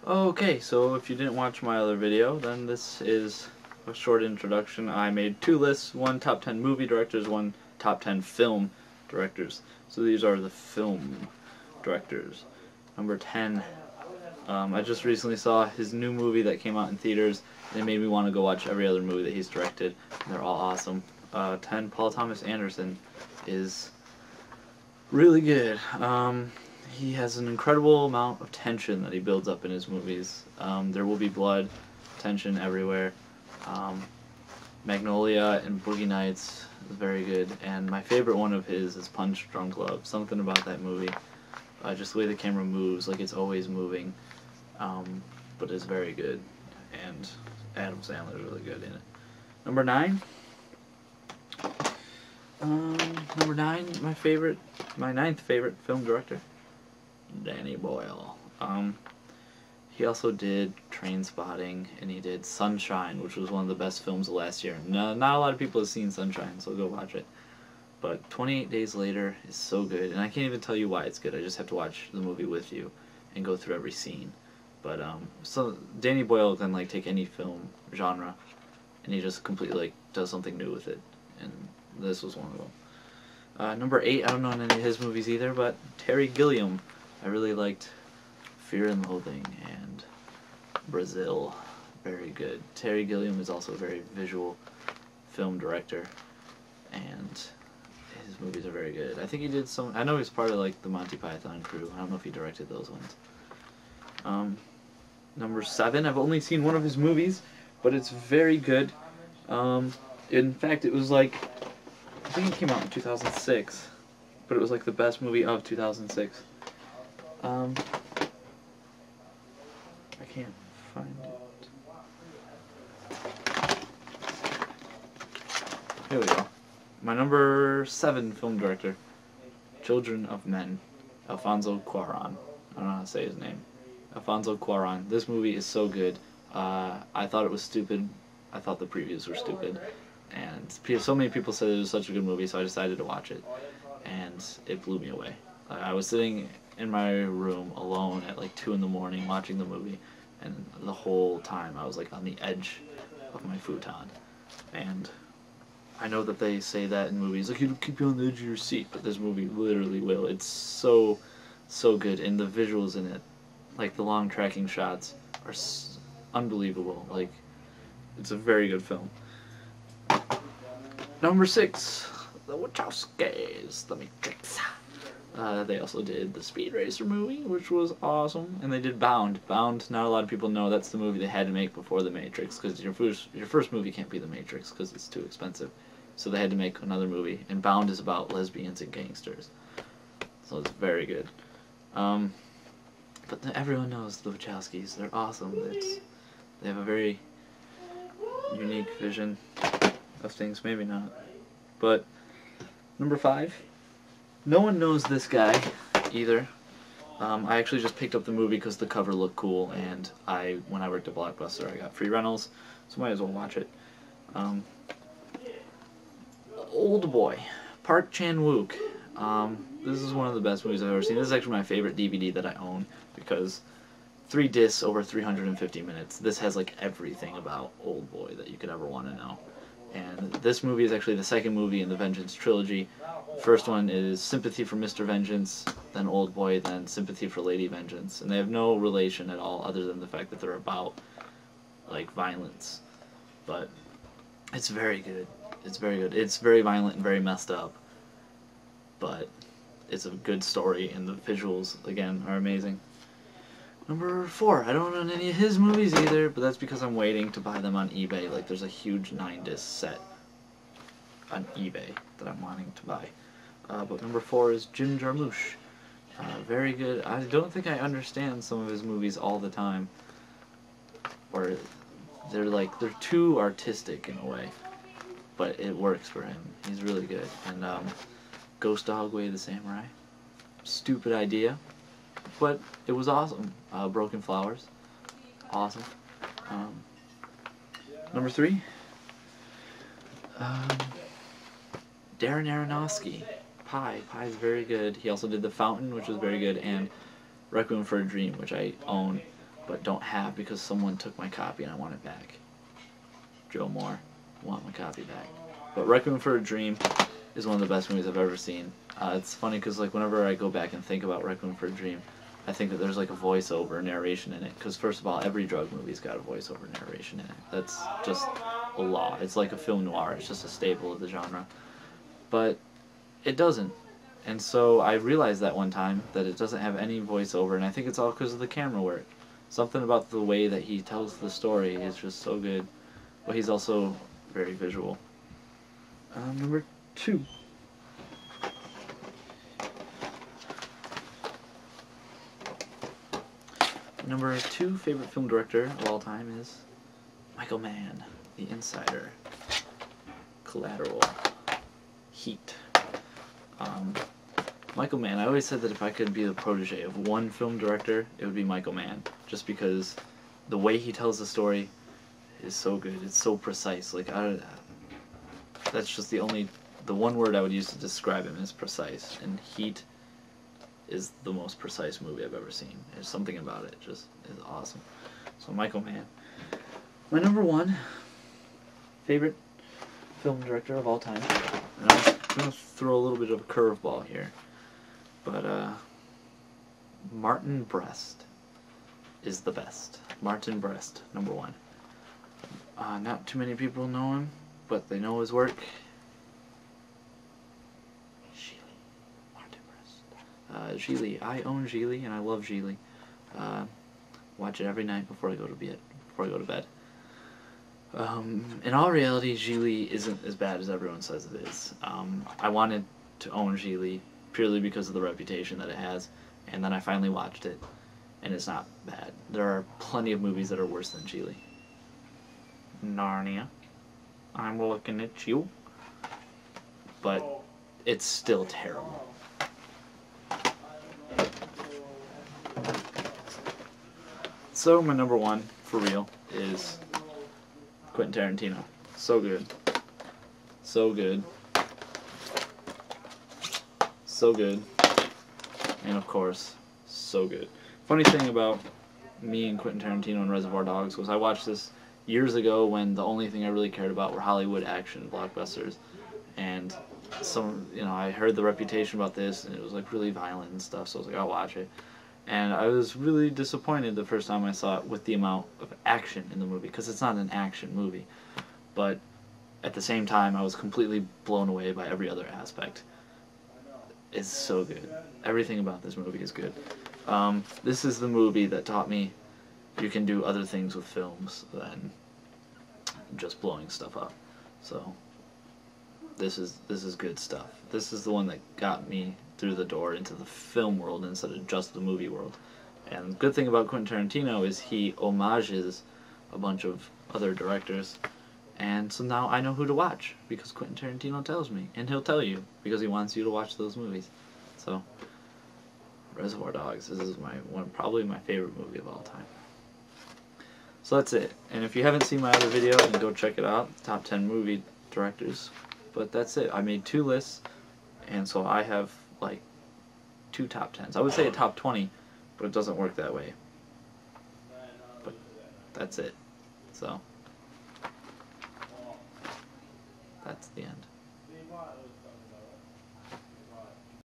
Okay, so if you didn't watch my other video, then this is a short introduction. I made two lists, one top 10 movie directors, one top 10 film directors. So these are the film directors. Number 10, I just recently saw his new movie that came out in theaters, and it made me want to go watch every other movie that he's directed. They're all awesome. 10, Paul Thomas Anderson is really good. He has an incredible amount of tension that he builds up in his movies. There Will Be Blood, tension everywhere. Magnolia and Boogie Nights is very good. And my favorite one of his is Punch Drunk Love. Something about that movie, just the way the camera moves, like it's always moving, but it's very good. And Adam Sandler is really good in it. Number 9. Number 9, my ninth favorite film director, Danny Boyle. He also did Trainspotting, and he did Sunshine, which was one of the best films of last year. No, not a lot of people have seen Sunshine, so go watch it. But 28 Days Later is so good, and I can't even tell you why it's good. I just have to watch the movie with you and go through every scene. But so Danny Boyle can like take any film genre, and he just completely like does something new with it, and this was one of them. Number 8, I don't know any of his movies either, but Terry Gilliam. I really liked Fear and Loathing and Brazil. Very good. Terry Gilliam is also a very visual film director, and his movies are very good. I think he did some, I know he's part of like the Monty Python crew. I don't know if he directed those ones. Number 7, I've only seen one of his movies, but it's very good. In fact, it was like, I think it came out in 2006, but it was like the best movie of 2006. I can't find it. Here we go. My number 7 film director, Children of Men, Alfonso Cuarón. I don't know how to say his name. Alfonso Cuarón. This movie is so good. I thought it was stupid. I thought the previews were stupid. And so many people said it was such a good movie, so I decided to watch it. And it blew me away. I was sitting in my room alone at like 2 in the morning watching the movie, and the whole time I was like on the edge of my futon. And I know that they say that in movies, like it'll keep you on the edge of your seat, but this movie literally will. It's so good, and the visuals in it, like the long tracking shots, are unbelievable. Like, it's a very good film. Number 6, The Wachowskis, The Matrix. They also did the Speed Racer movie, which was awesome, and they did Bound. Bound, not a lot of people know that's the movie they had to make before The Matrix, because your first movie can't be The Matrix because it's too expensive. So they had to make another movie, and Bound is about lesbians and gangsters. So it's very good. But everyone knows the Wachowskis. They're awesome. They have a very unique vision of things. Maybe not. But number 5, no one knows this guy either. I actually just picked up the movie because the cover looked cool, and when I worked at Blockbuster, I got free rentals, so might as well watch it. Old Boy, Park Chan-wook. This is one of the best movies I've ever seen. This is actually my favorite DVD that I own, because 3 discs over 350 minutes. This has like everything about Old Boy that you could ever want to know. And this movie is actually the second movie in the Vengeance trilogy. First one is Sympathy for Mr. Vengeance, then Old Boy, then Sympathy for Lady Vengeance. And they have no relation at all other than the fact that they're about like violence. But it's very good. It's very good. It's very violent and very messed up. But it's a good story, and the visuals, again, are amazing. Number 4, I don't own any of his movies either, but that's because I'm waiting to buy them on eBay. Like, there's a huge 9-disc set on eBay that I'm wanting to buy. But number 4 is Jim Jarmusch. Very good. I don't think I understand some of his movies all the time, or they're too artistic in a way, but it works for him. He's really good. And Ghost Dog Way of the Samurai. Stupid idea, but it was awesome. Broken Flowers. Awesome. Number 3. Darren Aronofsky. Pi. Pi is very good. He also did The Fountain, which was very good, and Requiem for a Dream, which I own. but don't have because someone took my copy and I want it back. Joe Moore, want my copy back. But Requiem for a Dream is one of the best movies I've ever seen. It's funny because like whenever I go back and think about Requiem for a Dream, I think that there's like a voiceover narration in it. Because first of all, every drug movie's got a voiceover narration in it. That's just a law. It's like a film noir. It's just a staple of the genre. But it doesn't. And so I realized that one time that it doesn't have any voiceover, and I think it's all because of the camera work. Something about the way that he tells the story is just so good. But he's also very visual. Number 2. Number 2 favorite film director of all time is Michael Mann, The Insider, Collateral, Heat. Michael Mann, I always said that if I could be the protege of one film director, it would be Michael Mann, just because the way he tells the story is so good. It's so precise. Like that's just the one word I would use to describe him is precise. And Heat is the most precise movie I've ever seen. There's something about it just is awesome. So Michael Mann. My number 1 favorite film director of all time. And I'm going to throw a little bit of a curveball here. But Martin Brest is the best. Martin Brest, number 1. Not too many people know him, but they know his work. Gigli. I own Gigli, and I love Gigli. Watch it every night before I go to bed. In all reality, Gigli isn't as bad as everyone says it is. I wanted to own Gigli purely because of the reputation that it has, and then I finally watched it, and it's not bad. There are plenty of movies that are worse than Gigli. Narnia, I'm looking at you. But it's still terrible. So my number 1, for real, is Quentin Tarantino. So good. So good. So good. And of course, so good. Funny thing about me and Quentin Tarantino and Reservoir Dogs was I watched this years ago when the only thing I really cared about were Hollywood action blockbusters. And I heard the reputation about this, and it was like really violent and stuff, so I was like, I'll watch it. And I was really disappointed the first time I saw it with the amount of action in the movie, because it's not an action movie. But at the same time, I was completely blown away by every other aspect. It's so good. Everything about this movie is good. This is the movie that taught me you can do other things with films than just blowing stuff up. So this is good stuff. This is the one that got me through the door into the film world instead of just the movie world. And the good thing about Quentin Tarantino is he homages a bunch of other directors, and so now I know who to watch because Quentin Tarantino tells me, and he'll tell you because he wants you to watch those movies. So Reservoir Dogs, this is probably my favorite movie of all time. So that's it. And if you haven't seen my other video, then go check it out, top 10 movie directors. But that's it. I made 2 lists, and so I have like 2 top 10s. I would say a top 20, but it doesn't work that way. But that's it. So that's the end.